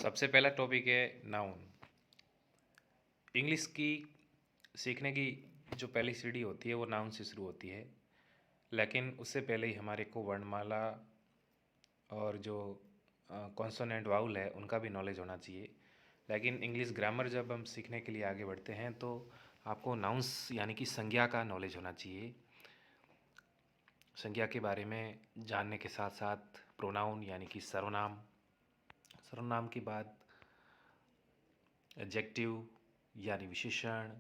सबसे पहला टॉपिक है नाउन। इंग्लिश की सीखने की जो पहली सीढ़ी होती है वो नाउन से शुरू होती है, लेकिन उससे पहले ही हमारे को वर्णमाला और जो कॉन्सोनेंट वाउल है उनका भी नॉलेज होना चाहिए। लेकिन इंग्लिश ग्रामर जब हम सीखने के लिए आगे बढ़ते हैं तो आपको नाउंस यानी कि संज्ञा का नॉलेज होना चाहिए। संज्ञा के बारे में जानने के साथ साथ प्रोनाउन यानी कि सर्वनाम, सर्वनाम के बाद एडजेक्टिव यानी विशेषण,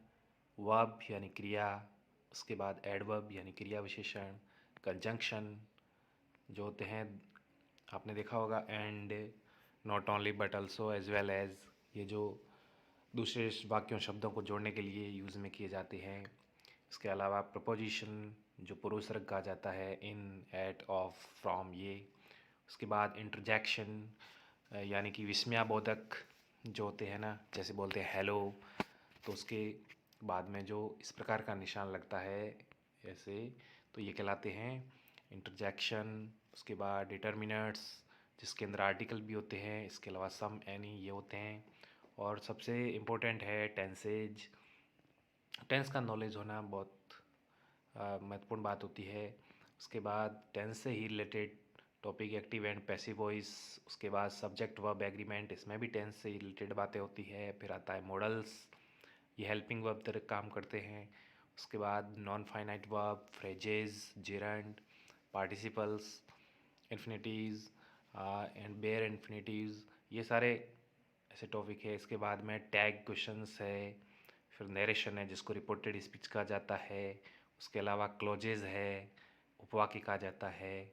वर्ब यानी क्रिया, उसके बाद एडवर्ब यानी क्रिया विशेषण, कंजंक्शन जो होते हैं आपने देखा होगा, and, not only but also, as well as, ये जो दूसरे वाक्यों शब्दों को जोड़ने के लिए यूज़ में किए जाते हैं। इसके अलावा प्रपोजिशन जो पूर्वसर्ग कहा जाता है, इन, एट, ऑफ, फ्रॉम, ये। उसके बाद इंटरजेक्शन यानी कि विस्मयाबोधक जो होते हैं ना, जैसे बोलते हैं हेलो, तो उसके बाद में जो इस प्रकार का निशान लगता है ऐसे, तो ये कहलाते हैं इंटरजेक्शन। उसके बाद डिटर्मिनर्स जिसके अंदर आर्टिकल भी होते हैं, इसके अलावा सम, एनी, ये होते हैं। और सबसे इम्पोर्टेंट है टेंसेज। टेंस का नॉलेज होना बहुत महत्वपूर्ण बात होती है। उसके बाद टेंस से ही related topic active and passive voice, उसके बाद सब्जेक्ट वर्ब एग्रीमेंट, इसमें भी टेंस से ही रिलेटेड बातें होती है। फिर आता है मॉडल्स, ये हेल्पिंग वर्ब तरह काम करते हैं। उसके बाद non finite verb, phrases, gerund, participles, infinitives and bare infinitives, ये सारे ऐसे टॉपिक है। इसके बाद में टैग क्वेश्चंस है, फिर नरेशन है जिसको रिपोर्टेड स्पीच कहा जाता है। उसके अलावा क्लोजेज है, उपवाक्य कहा जाता है।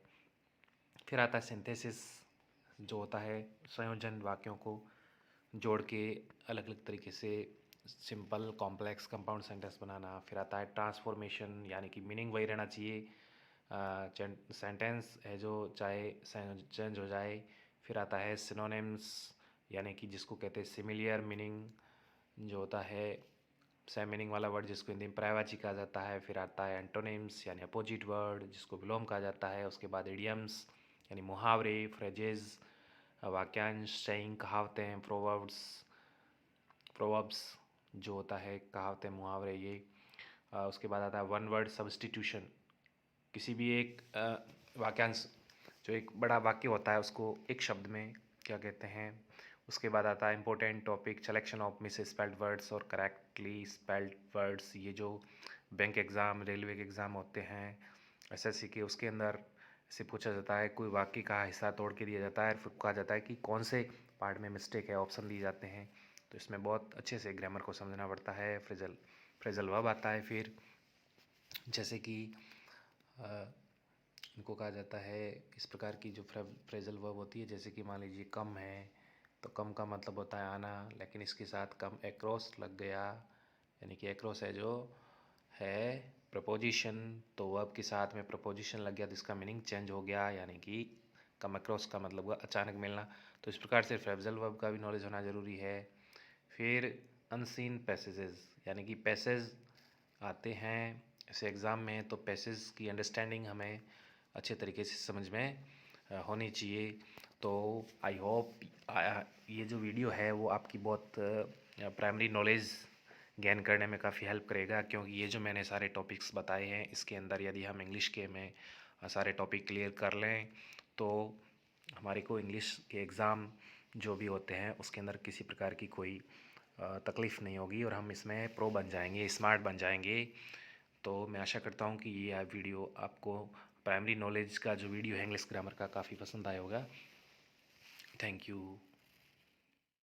फिर आता है सिंथेसिस जो होता है संयोजन, वाक्यों को जोड़ के अलग अलग तरीके से सिंपल, कॉम्प्लेक्स, कंपाउंड सेंटेंस बनाना। फिर आता है ट्रांसफॉर्मेशन यानी कि मीनिंग वही रहना चाहिए, सेंटेंस है जो चाहे चेंज हो जाए। फिर आता है सिनोनिम्स यानी कि जिसको कहते हैं सिमिलियर मीनिंग जो होता है, सेम मीनिंग वाला वर्ड जिसको हिंदी में पर्यायवाची कहा जाता है। फिर आता है एंटोनिम्स यानी अपोजिट वर्ड जिसको विलोम कहा जाता है। उसके बाद इडियम्स यानी मुहावरे, फ्रेजेस, वाक्यांश, सेइंग, कहावतें, प्रोवर्ब्स जो होता है कहावतें, मुहावरे, ये। उसके बाद आता है वन वर्ड सब्स्टिट्यूशन, किसी भी एक वाक्यांश जो एक बड़ा वाक्य होता है उसको एक शब्द में क्या कहते हैं। उसके बाद आता है important topic selection of miss spelled words और करेक्टली स्पेल्ड वर्ड्स, ये जो बैंक एग्ज़ाम, रेलवे के एग्ज़ाम होते हैं, एसएससी के, उसके अंदर से पूछा जाता है, कोई वाक्य का हिस्सा तोड़ के दिया जाता है, फिर कहा जाता है कि कौन से पार्ट में मिस्टेक है, ऑप्शन दिए जाते हैं। तो इसमें बहुत अच्छे से ग्रामर को समझना पड़ता है। फ्रेजल वर्ब आता है, फिर जैसे कि इनको कहा जाता है इस प्रकार की जो फ्रेजल वर्ब होती है, जैसे कि मान लीजिए कम है, तो कम का मतलब होता है आना, लेकिन इसके साथ कम एक्रॉस लग गया, यानी कि एक्रॉस है जो है प्रपोजिशन, तो वर्ब के साथ में प्रपोजिशन लग गया तो इसका मीनिंग चेंज हो गया, यानी कि कम एक्रॉस का मतलब हुआ अचानक मिलना। तो इस प्रकार से फ्रेजल वर्ब का भी नॉलेज होना ज़रूरी है। फिर अनसीन पैसेजेस यानी कि पैसेज आते हैं ऐसे एग्ज़ाम में, तो पैसेज की अंडरस्टैंडिंग हमें अच्छे तरीके से समझ में होनी चाहिए। तो आई होप ये जो वीडियो है वो आपकी बहुत प्राइमरी नॉलेज गेन करने में काफ़ी हेल्प करेगा, क्योंकि ये जो मैंने सारे टॉपिक्स बताए हैं इसके अंदर यदि हम इंग्लिश के में सारे टॉपिक क्लियर कर लें तो हमारे को इंग्लिश के एग्ज़ाम जो भी होते हैं उसके अंदर किसी प्रकार की कोई तकलीफ़ नहीं होगी और हम इसमें प्रो बन जाएंगे, स्मार्ट बन जाएंगे। तो मैं आशा करता हूँ कि ये वीडियो आपको प्राइमरी नॉलेज का जो वीडियो है इंग्लिश ग्रामर का काफ़ी पसंद आया होगा। Thank you.